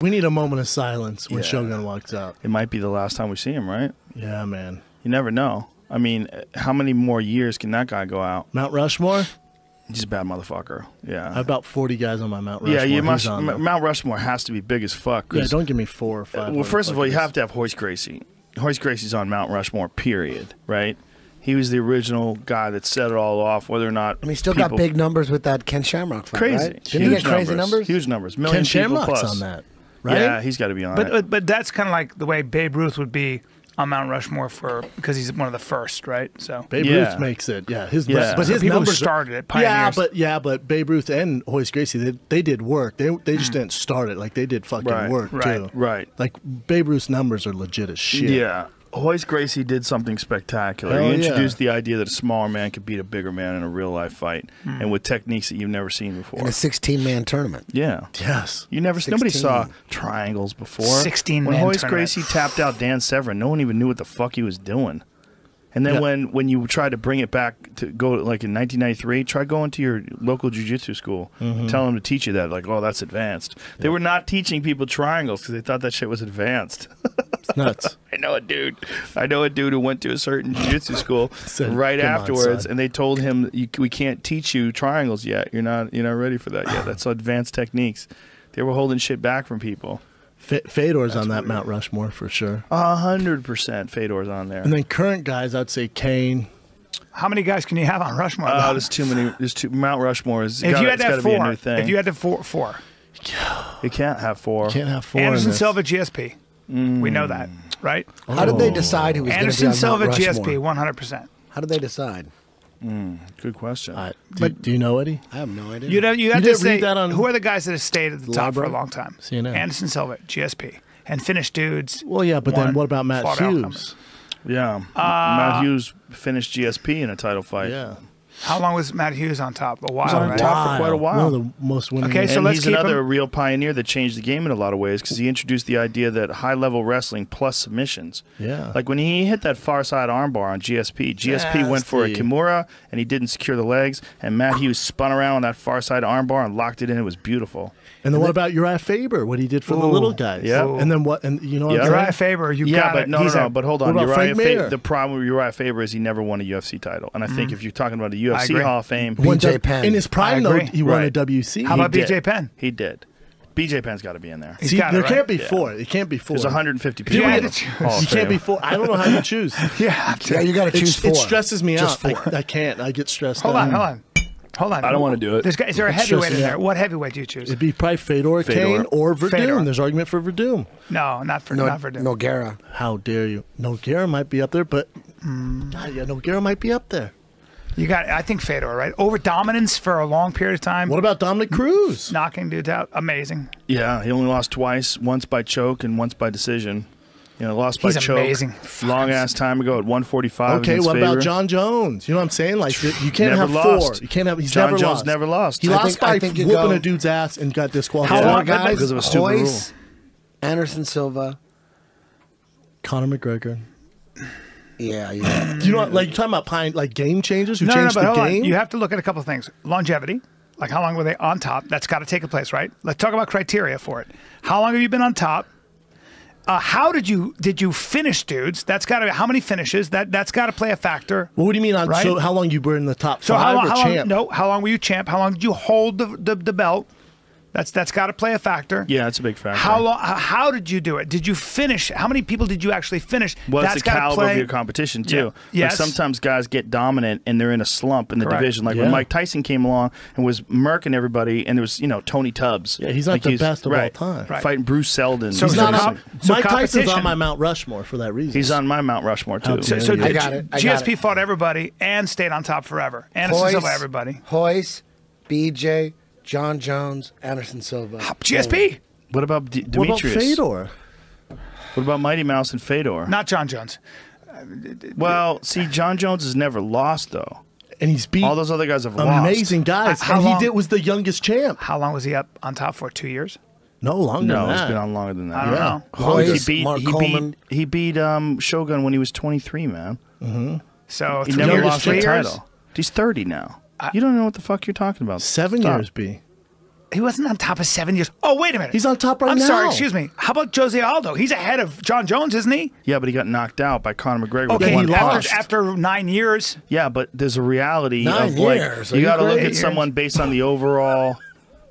We need a moment of silence when Shogun walks out. It might be the last time we see him, right? Yeah, man. You never know. I mean, how many more years can that guy go out? Mount Rushmore? He's a bad motherfucker. Yeah. I have about 40 guys on my Mount Rushmore. Yeah, you must. Mount Rushmore has to be big as fuck. Yeah, don't give me 4 or 5. Well, first of all, you have to have Hoist Gracie. Hoist Gracie's on Mount Rushmore, period, right? He was the original guy that set it all off, whether or not. I mean, he still got big numbers with that Ken Shamrock fight, crazy. right? Didn't he get crazy numbers? Huge numbers. Million Ken people Shamrock's plus. on that, right? Yeah, he's got to be on it. But that's kind of like the way Babe Ruth would be on Mount Rushmore because he's one of the first, right? So Babe Ruth makes it. Yeah, but his people numbers started it. Pioneers. But Babe Ruth and Hoist Gracie, they did work. They just didn't start it. Like they did fucking work too. Right. Like Babe Ruth's numbers are legit as shit. Yeah. Hoist Gracie did something spectacular. He introduced the idea that a smaller man could beat a bigger man in a real life fight, and with techniques that you've never seen before. In a 16-man tournament. Yeah. Yes. Nobody saw triangles before. 16-man When Hoist tournament. Gracie tapped out Dan Severn, no one even knew what the fuck he was doing. And then when you try to bring it back to go like in 1993, try going to your local jiu-jitsu school, tell them to teach you that. Like, oh, that's advanced. They were not teaching people triangles because they thought that shit was advanced. It's nuts. I know a dude who went to a certain jiu-jitsu school right afterwards, and they told him, we can't teach you triangles yet. You're not ready for that yet. That's advanced techniques. They were holding shit back from people. Fedor's on that Mount Rushmore for sure. 100% Fedor's on there. And then current guys, I'd say Kane. How many guys can you have on Rushmore? There's too many. Mount Rushmore is. If you had to have 4, be a new thing. if you had to have 4, you can't have 4. You can't have 4. Anderson Silva, GSP. We know that, right? How did they decide who was going to be on Anderson Mount Silva, Rushmore? GSP, 100%. How did they decide? Good question. Do you know, Eddie? I have no idea. You have to didn't say read that on who are the guys that have stayed at the top for a Libro? long time? CNN. Anderson Silva, GSP, and finished dudes. Well, yeah, but then won, what about Matt fought Hughes? outcomes. Yeah, Matt Hughes finished GSP in a title fight. Yeah. How long was Matt Hughes on top? A while, He was on right? top for quite a while. One of the most winning. Okay, so And let's he's keep another him. real pioneer that changed the game in a lot of ways because he introduced the idea that high-level wrestling plus submissions. Yeah. Like when he hit that far side armbar on GSP went for a Nasty. Kimura and he didn't secure the legs, and Matt Hughes spun around on that far side armbar and locked it in. It was beautiful. And then what about Uriah Faber? What he did for the little guys? Yeah. And then what? And you know, what I'm Uriah saying? Faber, you Yeah, got but it. no. But hold on, What about Frank Mir? The problem with Uriah Faber is he never won a UFC title, and I think if you're talking about a UFC agree. Hall of Fame, Won BJ Penn. In his prime, I though, agree. he won a Right. WC. How about He BJ did. Penn? He did. BJ Penn's got to be in there. He's See, got it, there right? can't be 4. It can't be 4. There's 150 If people. you had in to the choose- Hall of You can't Fame. be 4. I don't know how you choose. Yeah. Yeah, you got to choose 4. It stresses me Just out. 4. I can't. I get stressed Hold out. on. I don't wanna do it. Is there a It heavyweight stresses in me there? out. What heavyweight do you choose? It'd be probably Fedor, Kane, or Verdum. Fedor. There's argument for Verdum. No, not for Verdum. Nogueira. How dare you? Nogueira might be up there, but Nogueira might be up there. You got. I think Fedor, right? Over dominance for a long period of time. What about Dominic Cruz? Knocking dudes out? Amazing. Yeah, he only lost twice, once by choke and once by decision. Lost by He's choke. amazing. Long ass time ago at 145. Okay, against what about Faber. John Jones? You know what I'm saying? Like you can't Never have lost. 4. You can't have. He's John never Jones lost. never lost. He I lost think- by I think you whooping go- a dude's ass and got disqualified. How long, long, guys? because of a stupid Hoist, Anderson Silva. Conor McGregor. Yeah. You know, like you're talking about like game changers who No, changed but the hold on. game. You have to look at a couple of things. Longevity. Like how long were they on top? That's got to take a place, right? Let's talk about criteria for it. How long have you been on top? How did you finish dudes? That's got to. How many finishes? That's got to play a factor. Well, what do you mean on? Right? So how long you were in the top So 5 how long? or How champ? long? No. How long were you champ? How long did you hold the belt? That's got to play a factor. Yeah, it's a big factor. How long? How did you do it? Did you finish? How many people did you actually finish? What's That's the gotta caliber play. of your competition too? Yeah. Like Yes. sometimes guys get dominant and they're in a slump in the Correct. division. Like Yeah. when Mike Tyson came along and was murking everybody, and there was Tony Tubbs. Yeah, he's not the best of all time. Right. Fighting Bruce Seldon. So He's So not com- on, so Mike Tyson's competition. on my Mount Rushmore for that reason. He's on my Mount Rushmore too. How So dare I got it. GSP fought everybody and stayed on top forever. Anderson Silva, everybody. Hoist, BJ, John Jones, Anderson Silva. GSP, What about What about Demetrius? Fedor? What about Mighty Mouse and Fedor? not John Jones. Well, see, John Jones has never lost though. And he's beat All those other guys have lost. amazing guys. How And long- he was the youngest champ. How long was he up on top for? 2 years? No, longer No, than it's that. been on longer than that. I don't know. Hoist, Mark Coleman. He beat Shogun when he was 23, man. So He 3 never years, lost 3 the years. title. He's 30 now. You don't know what the fuck you're talking about. 7 Stop. years, B. He wasn't on top of 7 years. Oh, wait a minute. He's on top right I'm now. sorry, excuse me. How about Jose Aldo? He's ahead of John Jones, isn't he? Yeah, but he got knocked out by Conor McGregor. with Okay, one punch. after 9 years. Yeah, but there's a reality 9 of like years. you got to look crazy? at someone based on the overall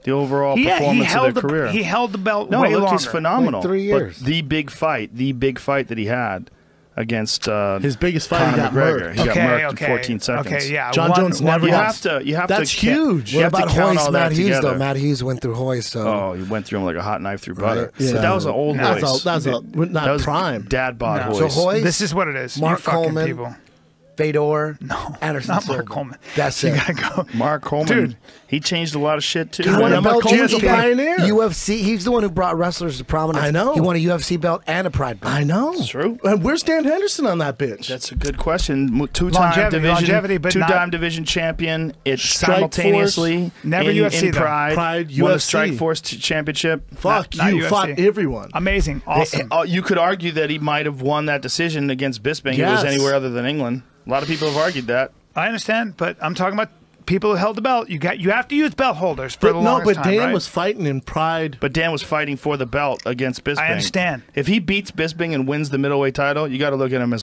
performance of their career. He held the belt No, way look, longer. he's phenomenal. Like 3 years. But the big fight that he had against His biggest fight, he Conor got McGregor. murked. He got Okay, murked okay. in 14 seconds. Okay, yeah. John Jones never You lost. have to. That's huge. You What have to about count Hoist, all that Matt Hughes, together. though? Matt Hughes went through Hoist, so. Oh, he went through him like a hot knife through butter. Right. But that was an old That's voice. not That was prime. dad bod No. So voice. Hoist, This is what it is. Mark you fucking Coleman, people. Fedor, No, Anderson not Silva. Mark Coleman. That's You it. gotta go. Mark Coleman, Dude. he changed a lot of shit too. He won man. a belt. Coleman's a He- pioneer. UFC. He's the one who brought wrestlers to prominence. I know. He won a UFC belt and a Pride belt. I know. It's true. And where's Dan Henderson on that bitch? That's a good question. Longevity, but not- two-time division champion. It's Strike simultaneously Force. Never in, UFC in though. Pride. Pride, won the UFC. Strike Force championship. Fuck not you. UFC. Fought everyone. Amazing. Awesome. You could argue that he might have won that decision against Bisping if it was Yes. anywhere other than England. A lot of people have argued that. I understand, but I'm talking about people who held the belt. You have to use belt holders for the No, longest but time, Dan right? was fighting in Pride. But Dan was fighting for the belt against Bisping. I understand. If he beats Bisping and wins the middleweight title, you got to look at him as